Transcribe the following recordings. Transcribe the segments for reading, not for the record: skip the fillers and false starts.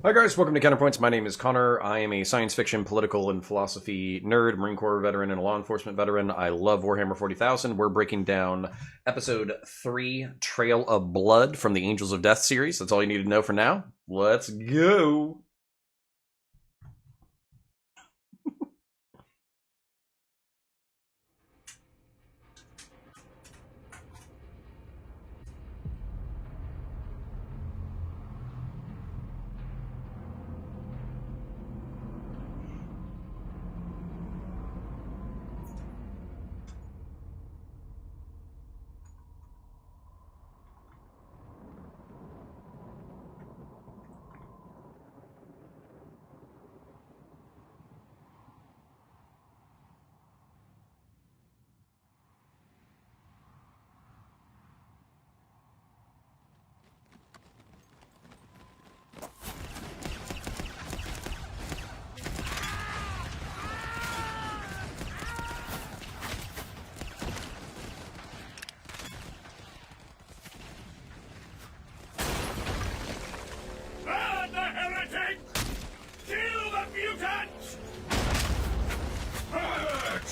Hi guys, welcome to Counterpoints. My name is Connor. I am a science fiction, political, and philosophy nerd, Marine Corps veteran, and a law enforcement veteran. I love Warhammer 40,000. We're breaking down Episode 3, Trail of Blood from the Angels of Death series. That's all you need to know for now. Let's go!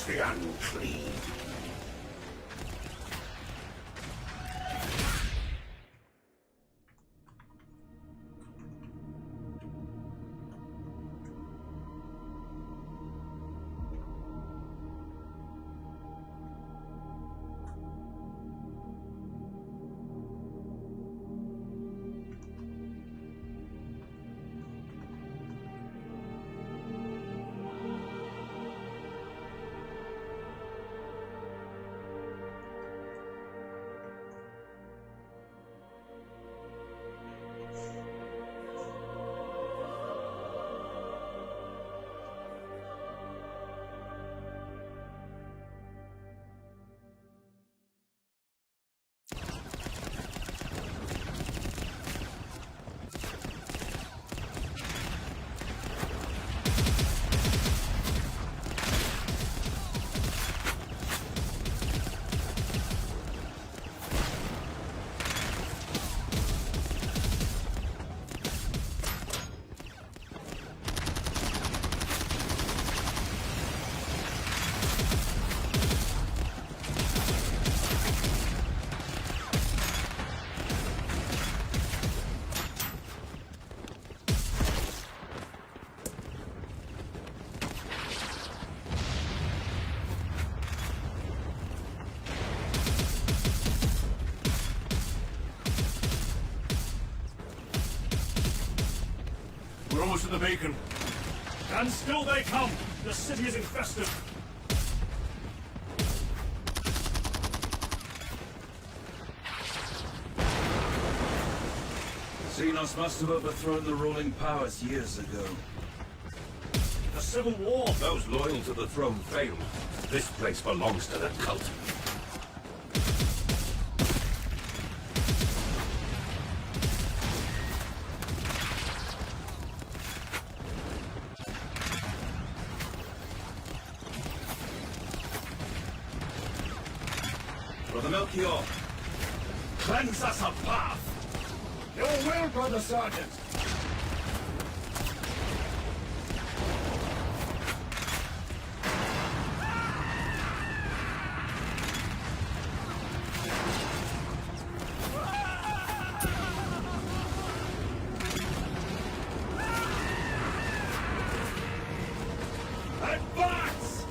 The unclean. We're almost at the beacon. And still they come! The city is infested! Xenos must have overthrown the ruling powers years ago. The Civil War! Those loyal to the throne failed. This place belongs to the cult. Brother Melchior, cleanse us a path! Your will, Brother Sergeant! Advance!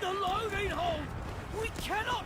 the loading hold! We cannot...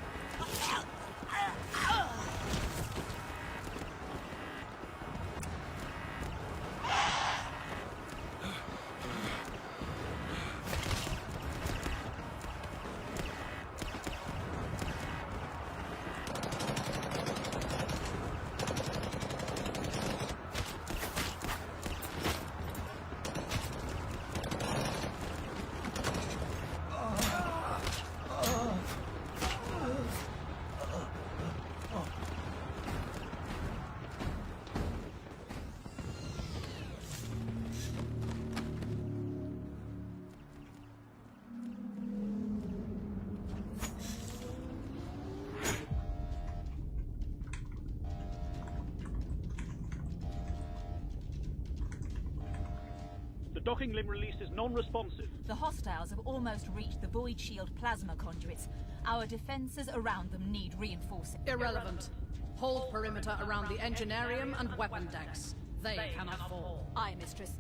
The docking limb release is non-responsive. The hostiles have almost reached the void shield plasma conduits. Our defenses around them need reinforcing. Irrelevant. Hold perimeter around the engineerium and weapon decks. They cannot fall. Aye, Mistress.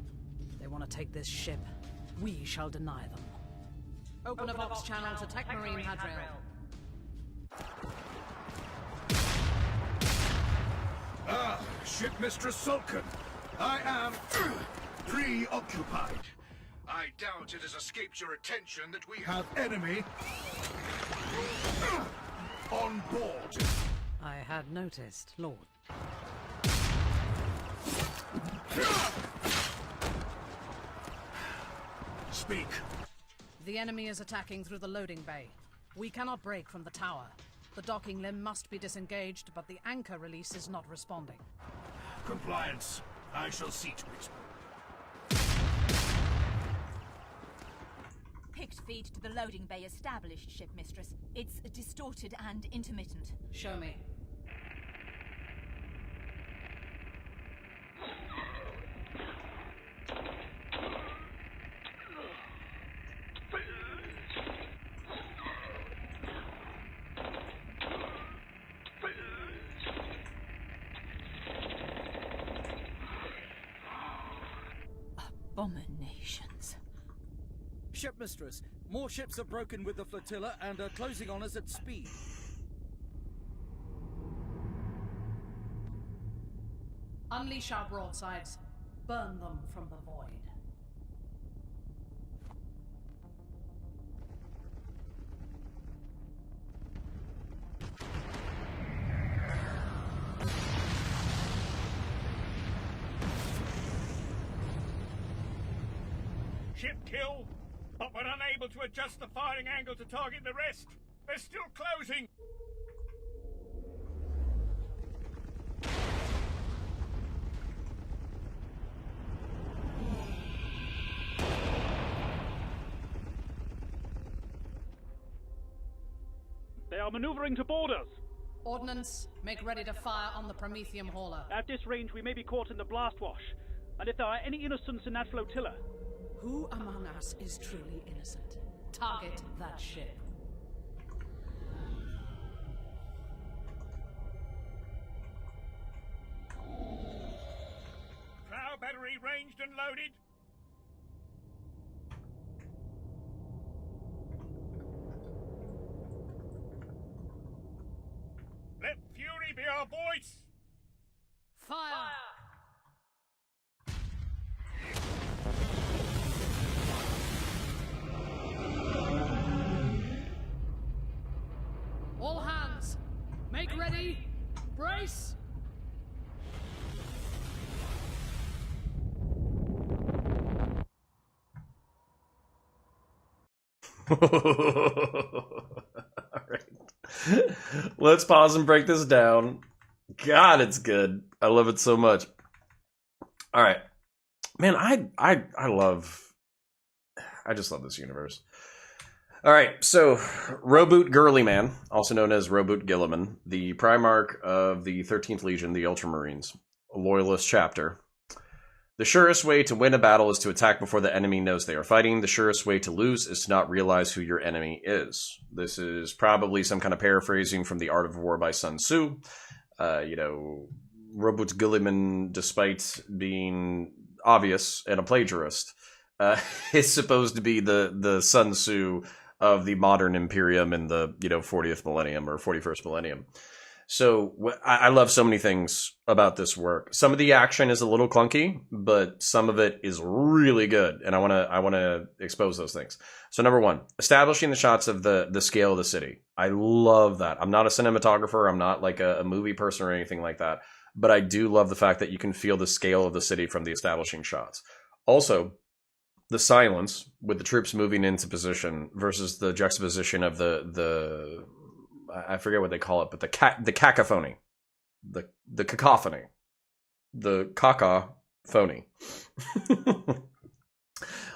They want to take this ship. We shall deny them. Open a Vox channel to Tech Marine Hadriel. Ah, Ship Mistress Sulkin. I am preoccupied. I doubt it has escaped your attention that we have enemy on board. I had noticed, Lord. Speak. The enemy is attacking through the loading bay. We cannot break from the tower. The docking limb must be disengaged, but the anchor release is not responding. Compliance. I shall see to it. Picked feed to the loading bay established, Ship Mistress. It's distorted and intermittent. Show me. Abominations. Shipmistress, more ships have broken with the flotilla and are closing on us at speed. Unleash our broadsides. Burn them from the void. Ship kill, but we're unable to adjust the firing angle to target the rest. They're still closing. They are maneuvering to board us. Ordnance, make ready to fire on the Prometheum hauler. At this range, we may be caught in the blast wash. And if there are any innocents in that flotilla... Who among us is truly innocent? Target that ship. Prow battery ranged and loaded. Let fury be our voice. Fire! All hands, make ready, brace! Alright. Let's pause and break this down. God, it's good. I love it so much. Alright. Man, I just love this universe. Alright, so Roboot Girlyman, also known as Roboot Gilliman, the Primarch of the 13th Legion, the Ultramarines, a loyalist chapter. The surest way to win a battle is to attack before the enemy knows they are fighting. The surest way to lose is to not realize who your enemy is. This is probably some kind of paraphrasing from The Art of War by Sun Tzu. Roboot Gilliman, despite being obvious and a plagiarist, is supposed to be the Sun Tzu of the modern Imperium in the 40th millennium or 41st millennium. So I love so many things about this work. Some of the action is a little clunky, but some of it is really good, and I want to expose those things. So number one, establishing the shots of the scale of the city. I love that. I'm not a cinematographer. I'm not like a movie person or anything like that, but I do love the fact that you can feel the scale of the city from the establishing shots. Also, the silence with the troops moving into position versus the juxtaposition of the I forget what they call it, but the cacophony, the cacophony, the cacophony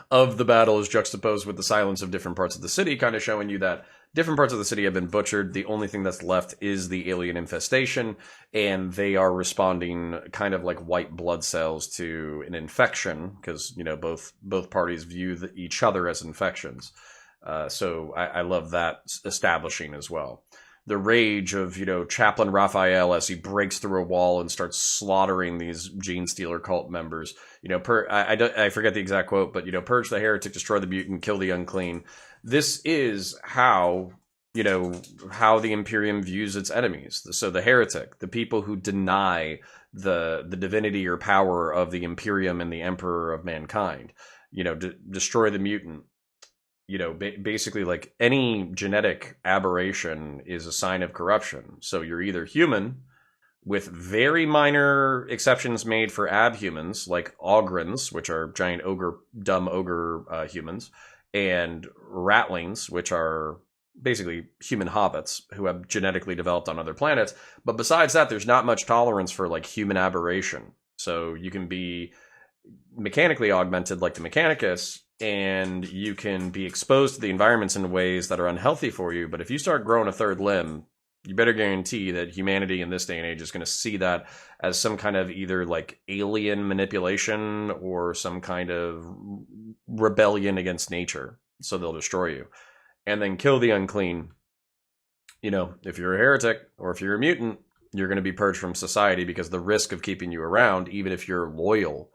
of the battle is juxtaposed with the silence of different parts of the city, kind of showing you that different parts of the city have been butchered. The only thing that's left is the alien infestation, and they are responding kind of like white blood cells to an infection, because both parties view each other as infections. So I love that establishing as well. The rage of, Chaplain Raphael as he breaks through a wall and starts slaughtering these Gene Stealer cult members. I forget the exact quote, but, purge the heretic, destroy the mutant, kill the unclean. This is how the Imperium views its enemies. So the heretic, the people who deny the divinity or power of the Imperium and the Emperor of mankind, destroy the mutant. Basically, like, any genetic aberration is a sign of corruption. So you're either human, with very minor exceptions made for abhumans, like Ogrins, which are giant dumb ogre humans, and Ratlings, which are basically human hobbits who have genetically developed on other planets. But besides that, there's not much tolerance for, like, human aberration. So you can be mechanically augmented like the Mechanicus, and you can be exposed to the environments in ways that are unhealthy for you. But if you start growing a third limb, you better guarantee that humanity in this day and age is going to see that as some kind of either like alien manipulation or some kind of rebellion against nature. So they'll destroy you. And then kill the unclean. If you're a heretic or if you're a mutant, you're going to be purged from society, because the risk of keeping you around, even if you're loyal,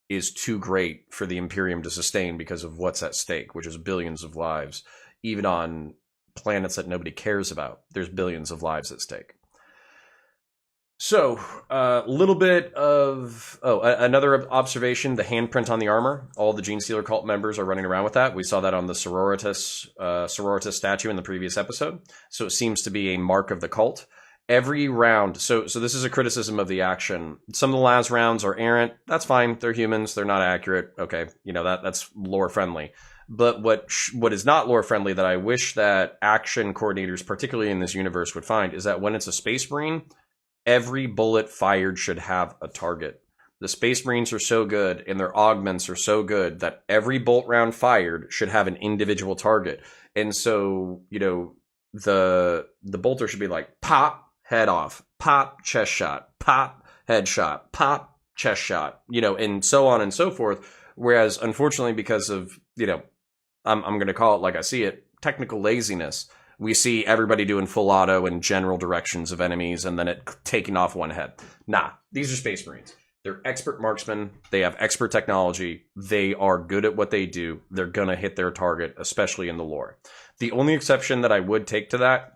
is too great for the Imperium to sustain because of what's at stake, which is billions of lives. Even on planets that nobody cares about, there's billions of lives at stake. So, a little bit of... another observation, the handprint on the armor. All the Gene Stealer cult members are running around with that. We saw that on the Sororitas statue in the previous episode. So it seems to be a mark of the cult. Every round, so this is a criticism of the action. Some of the last rounds are errant. That's fine. They're humans. They're not accurate. Okay, that's lore friendly. But what is not lore friendly that I wish that action coordinators, particularly in this universe, would find is that when it's a Space Marine, every bullet fired should have a target. The Space Marines are so good, and their augments are so good, that every bolt round fired should have an individual target. And so, the bolter should be like, pop, head off, pop, chest shot, pop, head shot, pop, chest shot, and so on and so forth. Whereas, unfortunately, because of, I'm going to call it like I see it, technical laziness, we see everybody doing full auto in general directions of enemies and then it taking off one head. Nah, these are Space Marines. They're expert marksmen. They have expert technology. They are good at what they do. They're going to hit their target, especially in the lore. The only exception that I would take to that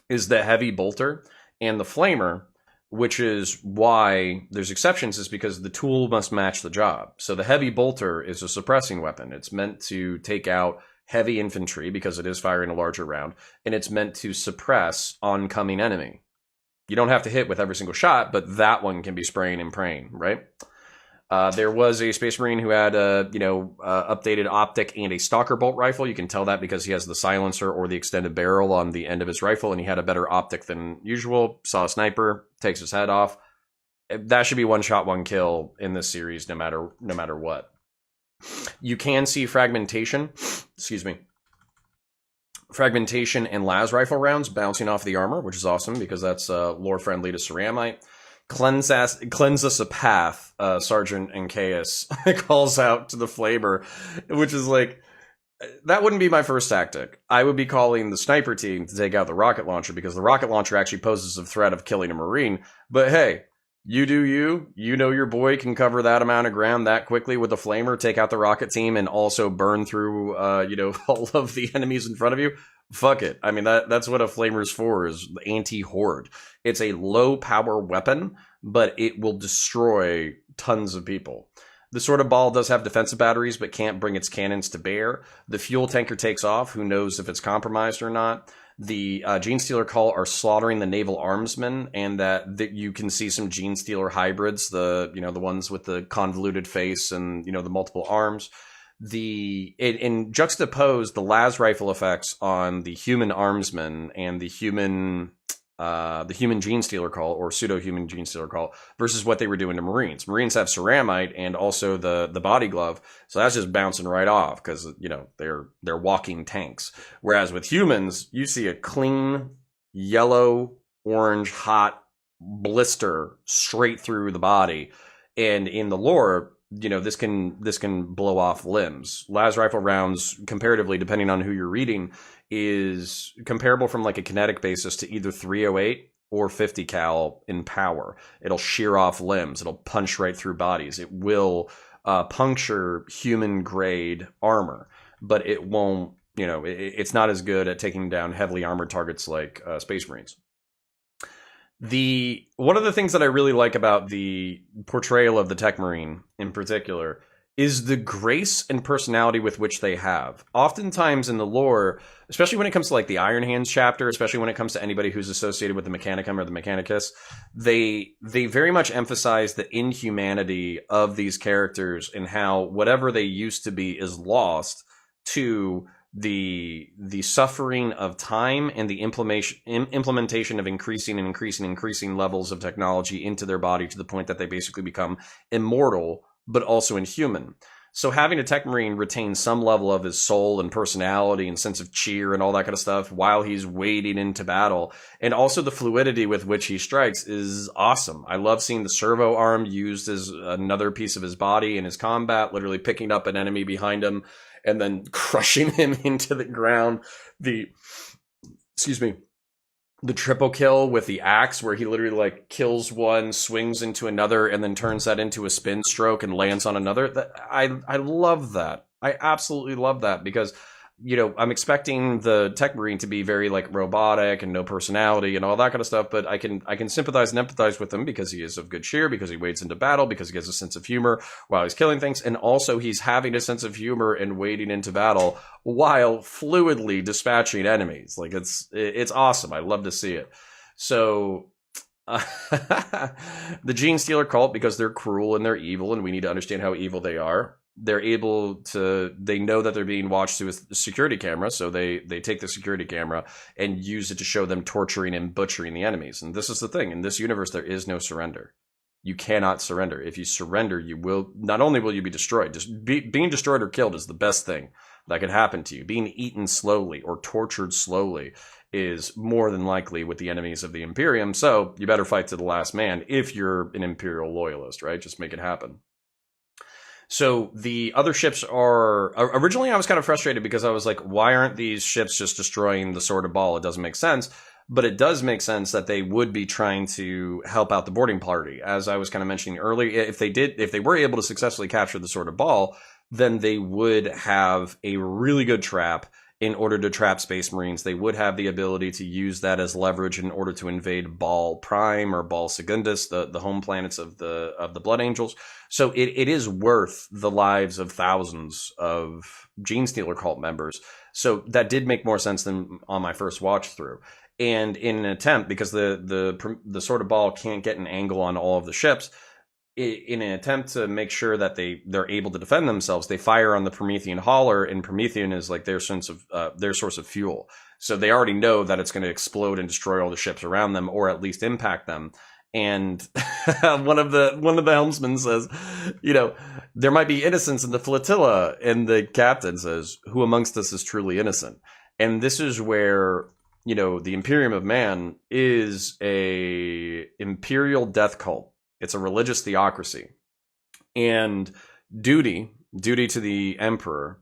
is the heavy bolter and the flamer, which is why there's exceptions, is because the tool must match the job. So the heavy bolter is a suppressing weapon. It's meant to take out heavy infantry because it is firing a larger round, and it's meant to suppress oncoming enemy. You don't have to hit with every single shot, but that one can be spraying and praying, right? There was a Space Marine who had a updated optic and a stalker bolt rifle. You can tell that because he has the silencer or the extended barrel on the end of his rifle, and he had a better optic than usual. Saw a sniper, takes his head off. That should be one shot, one kill in this series, no matter what. You can see fragmentation. Excuse me. Fragmentation and las rifle rounds bouncing off the armor, which is awesome because that's lore friendly to Ceramite. Cleanse us a path, Sergeant Ancaeus calls out to the flamer, which is like, that wouldn't be my first tactic. I would be calling the sniper team to take out the rocket launcher because the rocket launcher actually poses a threat of killing a Marine. But hey, You do you. You know your boy can cover that amount of ground that quickly with a flamer, take out the rocket team, and also burn through, all of the enemies in front of you. Fuck it. I mean, that's what a flamer's for, is anti-horde. It's a low-power weapon, but it will destroy tons of people. The Sword of Ball does have defensive batteries, but can't bring its cannons to bear. The fuel tanker takes off. Who knows if it's compromised or not? The Gene Stealer Call are slaughtering the naval armsmen, and that you can see some Gene Stealer hybrids, the ones with the convoluted face and the multiple arms. In juxtapose the las rifle effects on the human armsmen and the human Gene Stealer Call, or pseudo-human Gene Stealer Call, versus what they were doing to Marines. Marines have ceramite and also the body glove, so that's just bouncing right off because they're walking tanks. Whereas with humans, you see a clean yellow, orange, hot blister straight through the body, and in the lore, this can blow off limbs. Las rifle rounds, comparatively, depending on who you're reading, is comparable from like a kinetic basis to either 308 or 50 cal in power. It'll shear off limbs. It'll punch right through bodies. It will puncture human grade armor, but it won't. It's not as good at taking down heavily armored targets like Space Marines. One of the things that I really like about the portrayal of the Tech Marine in particular is the grace and personality with which they have. Oftentimes in the lore, especially when it comes to like the Iron Hands chapter, especially when it comes to anybody who's associated with the Mechanicum or the Mechanicus, they very much emphasize the inhumanity of these characters and how whatever they used to be is lost to the suffering of time and the implementation of increasing levels of technology into their body to the point that they basically become immortal, but also inhuman. So having a Tech Marine retain some level of his soul and personality and sense of cheer and all that kind of stuff while he's wading into battle, and also the fluidity with which he strikes, is awesome. I love seeing the servo arm used as another piece of his body in his combat, literally picking up an enemy behind him and then crushing him into the ground. The triple kill with the axe, where he literally like kills one, swings into another, and then turns that into a spin stroke and lands on another. I love that. I absolutely love that, because I'm expecting the Tech Marine to be very like robotic and no personality and all that kind of stuff, but I can sympathize and empathize with him because he is of good cheer, because he wades into battle, because he has a sense of humor while he's killing things, and also he's having a sense of humor and wading into battle while fluidly dispatching enemies. Like it's awesome. I love to see it. So the Gene Stealer cult, because they're cruel and they're evil, and we need to understand how evil they are. They know that they're being watched through a security camera, so they take the security camera and use it to show them torturing and butchering the enemies. And this is the thing. In this universe, there is no surrender. You cannot surrender. If you surrender, you will, not only will you be destroyed, being destroyed or killed is the best thing that could happen to you. Being eaten slowly or tortured slowly is more than likely with the enemies of the Imperium, so you better fight to the last man if you're an Imperial loyalist, right? Just make it happen. So the other ships are... Originally, I was kind of frustrated because I was like, why aren't these ships just destroying the Sword of Ball? It doesn't make sense. But it does make sense that they would be trying to help out the boarding party. As I was kind of mentioning earlier, if they were able to successfully capture the Sword of Ball, then they would have a really good trap in order to trap Space Marines. They would have the ability to use that as leverage in order to invade Ball Prime or Ball Secundus, the home planets of the Blood Angels. So it is worth the lives of thousands of Gene Stealer cult members. So that did make more sense than on my first watch through. And in an attempt, because the Sword of Ball can't get an angle on all of the ships, in an attempt to make sure that they're able to defend themselves, they fire on the Promethean hauler, and Promethean is like their source of fuel. So they already know that it's going to explode and destroy all the ships around them, or at least impact them. And one of the helmsmen says, there might be innocents in the flotilla, and the captain says, "Who amongst us is truly innocent?" And this is where the Imperium of Man is a imperial death cult. It's a religious theocracy, and duty to the Emperor,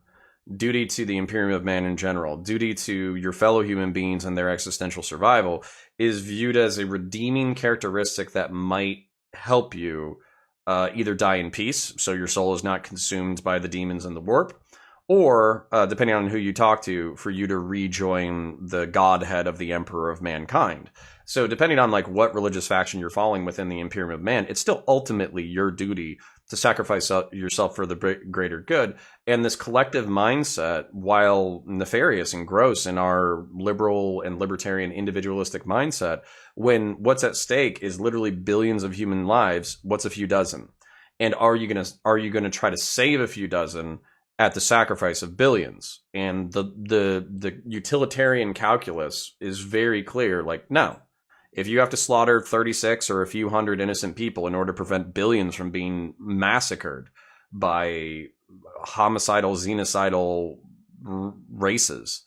duty to the Imperium of Man in general, duty to your fellow human beings and their existential survival is viewed as a redeeming characteristic that might help you either die in peace, so your soul is not consumed by the demons in the warp, or depending on who you talk to, for you to rejoin the godhead of the Emperor of Mankind. So depending on like what religious faction you're following within the Imperium of Man, it's still ultimately your duty to sacrifice yourself for the greater good. And this collective mindset, while nefarious and gross in our liberal and libertarian individualistic mindset, when what's at stake is literally billions of human lives, what's a few dozen? And are you gonna try to save a few dozen at the sacrifice of billions? And the utilitarian calculus is very clear. Like, no. If you have to slaughter 36 or a few hundred innocent people in order to prevent billions from being massacred by homicidal, xenocidal races,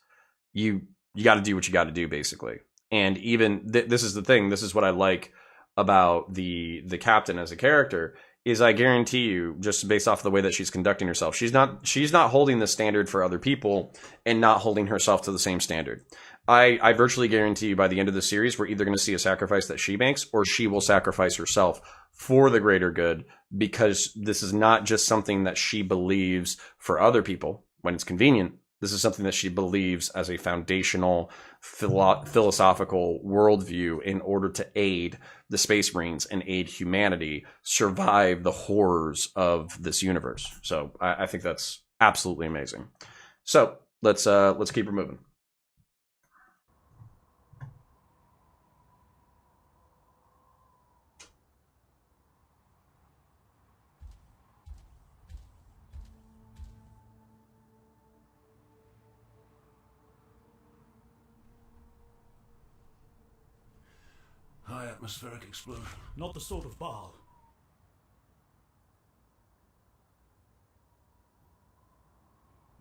you got to do what you got to do, basically. And even this is the thing. This is what I like about the captain as a character. Is I guarantee you, just based off the way that she's conducting herself, she's not holding the standard for other people and not holding herself to the same standard. I virtually guarantee you by the end of the series, we're either going to see a sacrifice that she makes or she will sacrifice herself for the greater good, because this is not just something that she believes for other people when it's convenient. This is something that she believes as a foundational philosophical worldview in order to aid the Space Marines and aid humanity survive the horrors of this universe. So I think that's absolutely amazing. So let's keep her moving. High atmospheric explosion. Not the sword of Baal.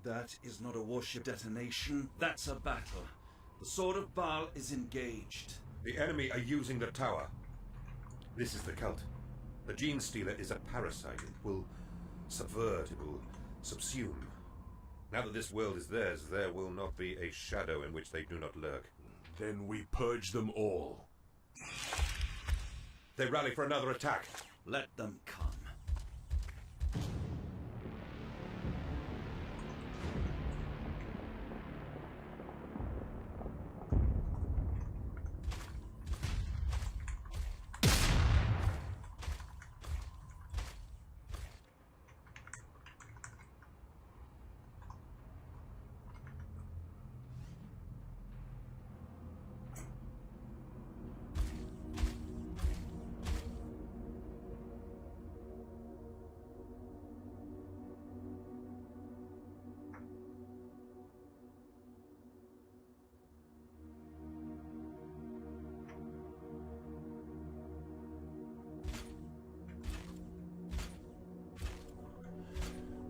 That is not a warship detonation. That's a battle. The sword of Baal is engaged. The enemy are using the tower. This is the cult. The gene stealer is a parasite. It will subvert, it will subsume. Now that this world is theirs, there will not be a shadow in which they do not lurk. Then we purge them all. They rally for another attack. Let them come.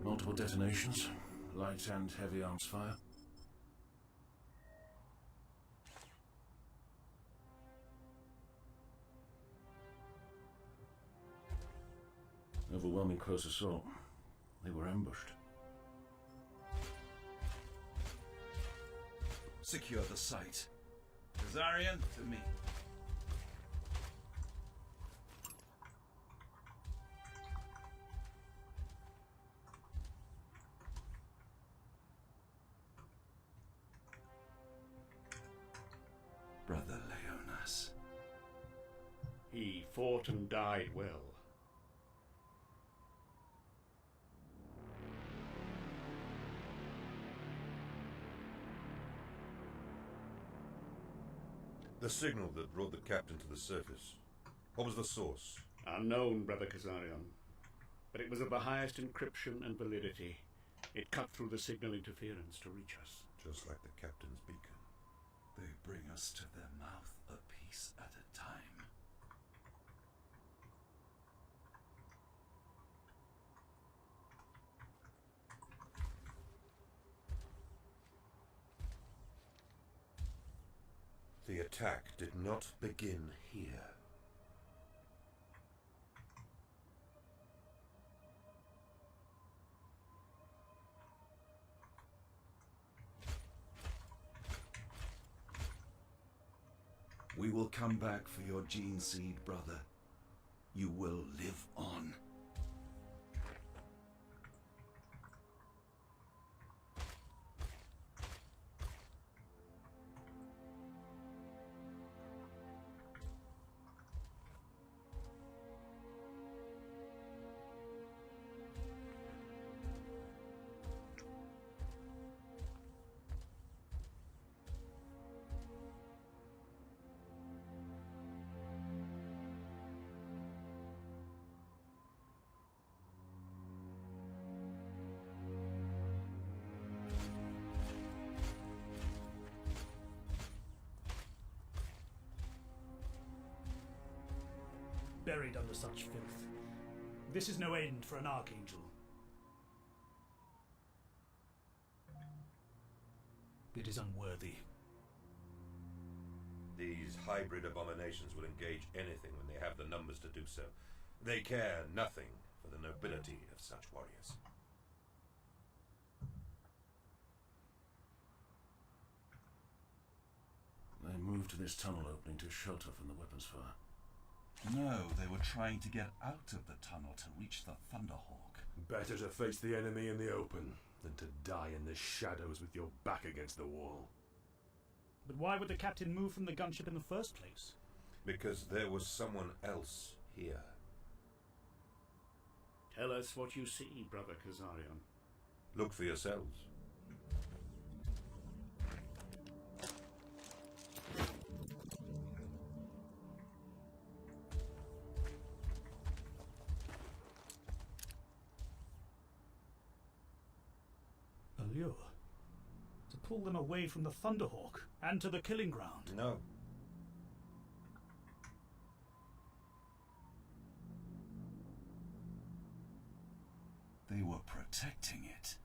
Multiple detonations, light and heavy arms fire. Overwhelming close assault. They were ambushed. Secure the site. Kazarian, to me. Brother Leonas. He fought and died well. The signal that brought the captain to the surface. What was the source? Unknown, Brother Kazarian. But it was of the highest encryption and validity. It cut through the signal interference to reach us. Just like the captain's beacon. They bring us to their mouth a piece at a time. The attack did not begin here. We will come back for your gene seed, brother. You will buried under such filth. This is no end for an archangel. It is unworthy. These hybrid abominations will engage anything when they have the numbers to do so. They care nothing for the nobility of such warriors. They moved to this tunnel opening to shelter from the weapons fire. No, they were trying to get out of the tunnel to reach the Thunderhawk. Better to face the enemy in the open than to die in the shadows with your back against the wall. But why would the captain move from the gunship in the first place? Because there was someone else here. Tell us what you see, Brother Kazarian. Look for yourselves. A lure? To pull them away from the Thunderhawk and to the killing ground? No. They were protecting it.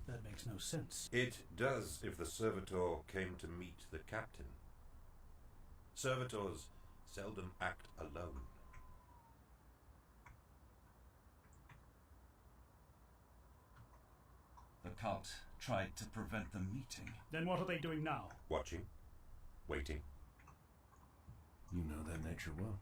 That makes no sense. It does if the servitor came to meet the captain. Servitors seldom act alone. The cult tried to prevent the meeting. Then what are they doing now? Watching. Waiting. You know their nature well.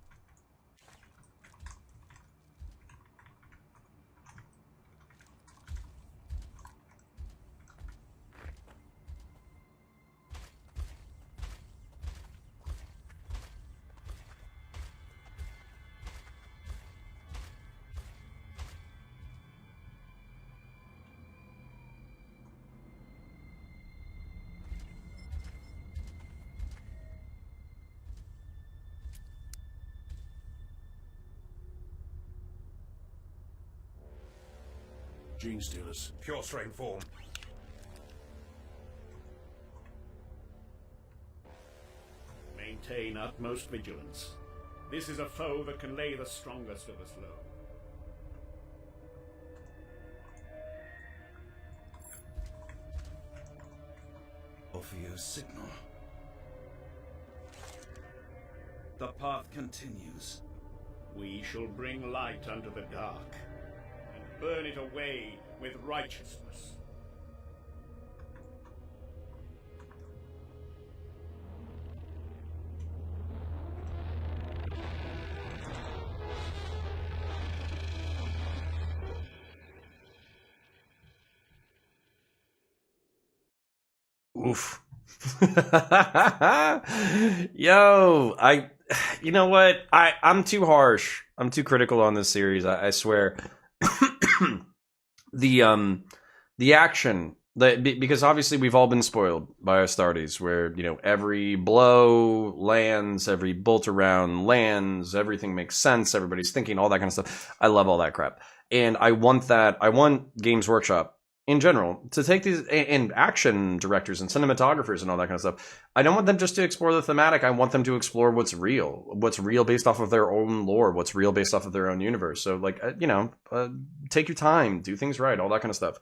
Gene stealers. Pure strain form. Maintain utmost vigilance. This is a foe that can lay the strongest of us low. Orpheo's signal. The path continues. We shall bring light unto the dark, and burn it away with righteousness. Oof. Yo, you know what? I'm too harsh. I'm too critical on this series. I swear. The action, because obviously we've all been spoiled by Astartes, where, you know, every blow lands, every bolt around lands, everything makes sense, everybody's thinking, all that kind of stuff. I love all that crap. And I want Games Workshop in general to take these, and action directors and cinematographers and all that kind of stuff. I don't want them just to explore the thematic. I want them to explore what's real based off of their own lore, what's real based off of their own universe. So, like, take your time, do things right, all that kind of stuff.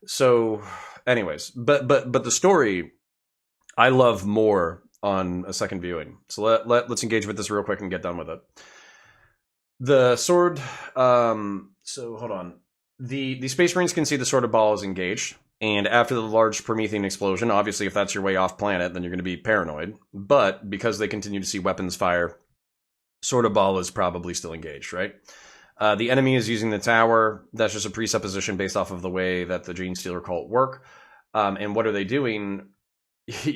So, anyways, but the story I love more on a second viewing. So let's engage with this real quick and get done with it. The sword. So hold on. The Space Marines can see the Sword of Baal is engaged, and after the large Promethean explosion, obviously if that's your way off planet, then you're going to be paranoid. But because they continue to see weapons fire, Sword of Baal is probably still engaged, right? The enemy is using the tower. That's just a presupposition based off of the way that the Gene Stealer cult work. And what are they doing? What's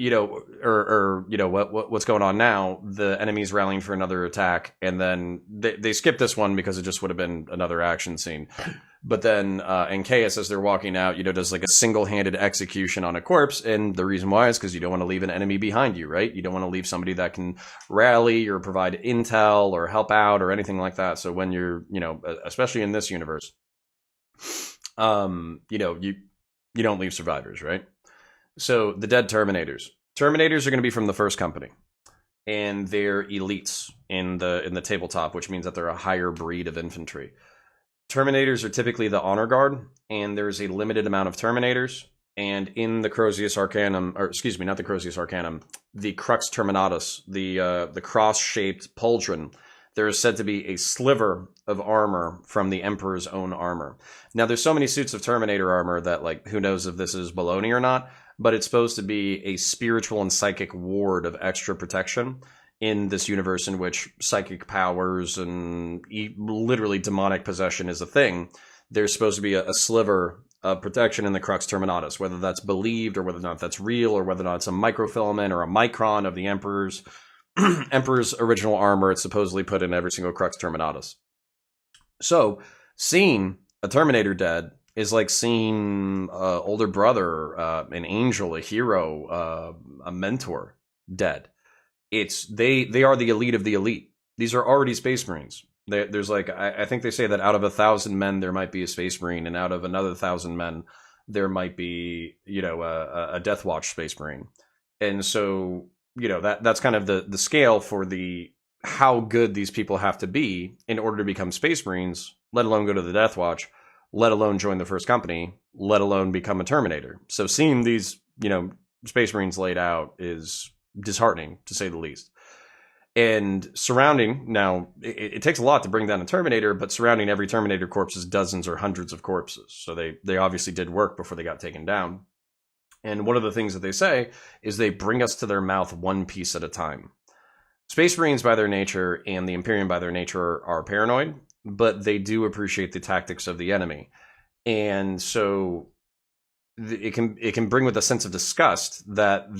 going on now? The enemy's rallying for another attack, and then they skip this one because it just would have been another action scene. But then, and Chaos, as they're walking out, does like a single-handed execution on a corpse, and the reason why is because you don't want to leave an enemy behind you, right? You don't want to leave somebody that can rally or provide intel or help out or anything like that. So when you're, especially in this universe, you don't leave survivors, right? So the dead Terminators. Terminators are going to be from the first company. and they're elites in the tabletop, which means that they're a higher breed of infantry. Terminators are typically the honor guard, and there's a limited amount of Terminators. And in the Crozius Arcanum, or excuse me, not the Crozius Arcanum, the Crux Terminatus, the cross-shaped pauldron, there is said to be a sliver of armor from the Emperor's own armor. Now, there's so many suits of Terminator armor that, like, who knows if this is baloney or not, but it's supposed to be a spiritual and psychic ward of extra protection in this universe in which psychic powers and literally demonic possession is a thing. There's supposed to be a sliver of protection in the Crux Terminatus, whether that's believed or whether or not that's real, or whether or not it's a microfilament or a micron of the Emperor's original armor. It's supposedly put in every single Crux Terminatus. So seeing a Terminator dead is like seeing an older brother, an angel, a hero, a mentor dead. They are the elite of the elite. These are already Space Marines. There's like, I think they say that out of 1,000 men there might be a Space Marine, and out of another 1,000 men there might be, a Death Watch Space Marine. And so, that's kind of the scale for how good these people have to be in order to become Space Marines, let alone go to the Death Watch, let alone join the first company, let alone become a Terminator. So seeing these, Space Marines laid out is disheartening, to say the least. And surrounding, now, it takes a lot to bring down a Terminator, but surrounding every Terminator corpse is dozens or hundreds of corpses. So they obviously did work before they got taken down. And one of the things that they say is they bring us to their mouth one piece at a time. Space Marines by their nature and the Imperium by their nature are paranoid, but they do appreciate the tactics of the enemy. And so it can bring with a sense of disgust that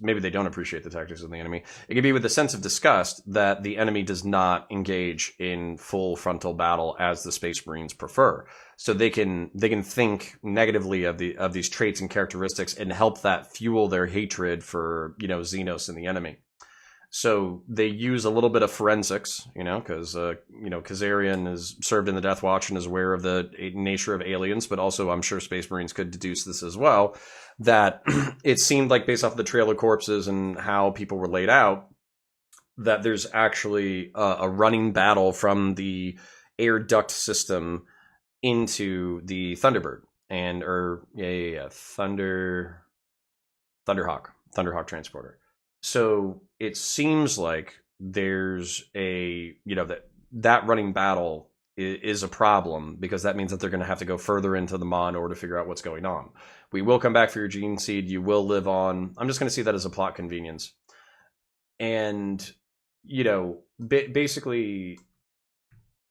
maybe they don't appreciate the tactics of the enemy. It can be with a sense of disgust that the enemy does not engage in full frontal battle as the Space Marines prefer. So they can think negatively of these traits and characteristics and help that fuel their hatred for, Xenos and the enemy. So they use a little bit of forensics, because, Kazarian is served in the Death Watch and is aware of the nature of aliens, but also I'm sure Space Marines could deduce this as well, that it seemed like based off of the trail of corpses and how people were laid out, that there's actually a running battle from the air duct system into the Thunderbird Thunderhawk transporter. So it seems like there's that running battle is a problem, because that means that they're going to have to go further into the Maw in order to figure out what's going on. We will come back for your gene seed. You will live on. I'm just going to see that as a plot convenience. And, basically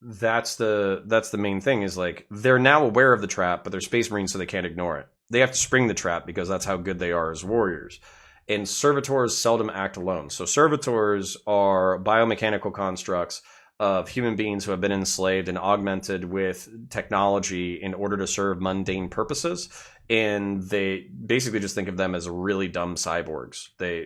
that's the main thing, is like they're now aware of the trap, but they're Space Marines, so they can't ignore it. They have to spring the trap because that's how good they are as warriors. And servitors seldom act alone. So servitors are biomechanical constructs of human beings who have been enslaved and augmented with technology in order to serve mundane purposes. And they basically just think of them as really dumb cyborgs. They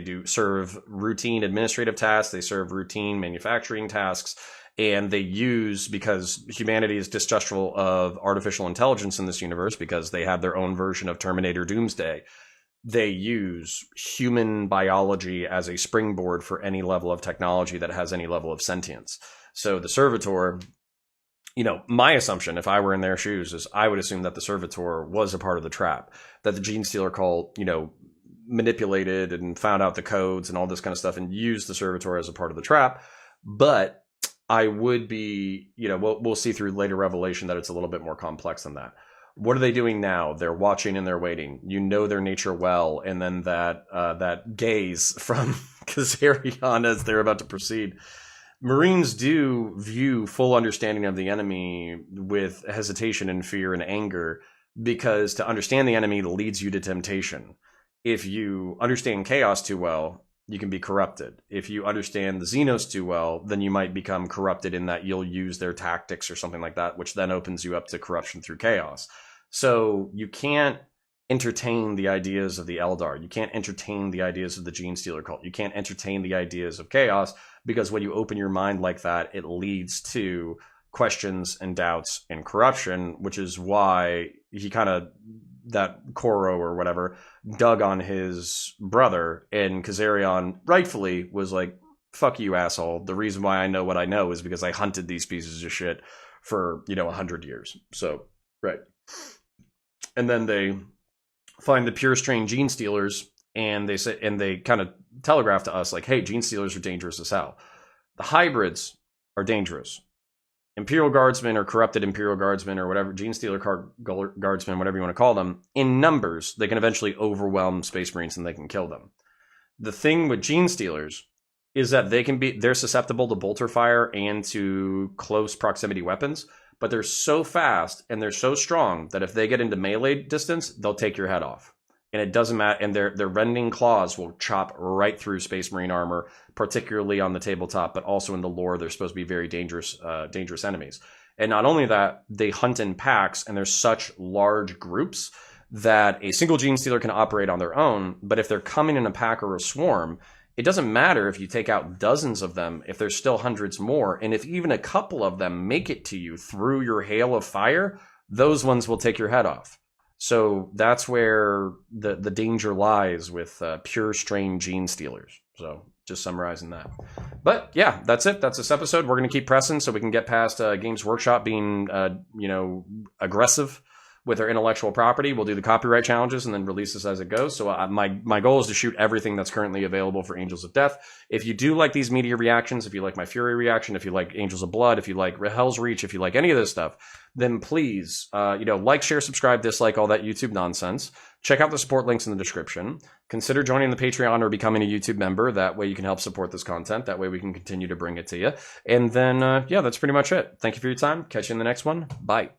do serve routine administrative tasks. They serve routine manufacturing tasks. And they use, because humanity is distrustful of artificial intelligence in this universe, because they have their own version of Terminator Doomsday, they use human biology as a springboard for any level of technology that has any level of sentience. So the servitor, my assumption, if I were in their shoes, is I would assume that the servitor was a part of the trap, that the Gene Stealer cult, manipulated and found out the codes and all this kind of stuff and used the servitor as a part of the trap. But I would be, we'll see through later revelation that it's a little bit more complex than that. What are they doing now? They're watching and they're waiting. Their nature well, and then that gaze from Kazarian as they're about to proceed. Marines do view full understanding of the enemy with hesitation and fear and anger, because to understand the enemy leads you to temptation. If you understand chaos too well, you can be corrupted. If you understand the Xenos too well, then you might become corrupted in that you'll use their tactics or something like that, which then opens you up to corruption through chaos. So you can't entertain the ideas of the Eldar. You can't entertain the ideas of the Gene Stealer cult. You can't entertain the ideas of chaos, because when you open your mind like that, it leads to questions and doubts and corruption, which is why he kind of that Koro or whatever dug on his brother, and Kazarian rightfully was like, fuck you, asshole. The reason why I know what I know is because I hunted these pieces of shit for, 100 years. So, right. And then they find the pure strain gene stealers, and they kind of telegraph to us like, hey, gene stealers are dangerous as hell. The hybrids are dangerous. Imperial Guardsmen or corrupted Imperial Guardsmen or whatever, Gene Stealer Guardsmen, whatever you want to call them, in numbers, they can eventually overwhelm Space Marines and they can kill them. The thing with Gene Stealers is that they're susceptible to bolter fire and to close proximity weapons, but they're so fast and they're so strong that if they get into melee distance, they'll take your head off. And it doesn't matter, and their rending claws will chop right through Space Marine armor, particularly on the tabletop, but also in the lore, they're supposed to be very dangerous enemies. And not only that, they hunt in packs, and there's such large groups that a single Gene Stealer can operate on their own, but if they're coming in a pack or a swarm, it doesn't matter if you take out dozens of them, if there's still hundreds more, and if even a couple of them make it to you through your hail of fire, those ones will take your head off. So that's where the danger lies with pure strain Gene Stealers. So just summarizing that. But yeah, that's it. That's this episode. We're going to keep pressing so we can get past Games Workshop being, aggressive with their intellectual property. We'll do the copyright challenges and then release this as it goes. So my goal is to shoot everything that's currently available for Angels of Death. If you do like these media reactions, if you like my Fury reaction, if you like Angels of Blood, if you like Hell's Reach, if you like any of this stuff, then please, like, share, subscribe, dislike, all that YouTube nonsense. Check out the support links in the description. Consider joining the Patreon or becoming a YouTube member. That way you can help support this content. That way we can continue to bring it to you. And then, that's pretty much it. Thank you for your time. Catch you in the next one. Bye.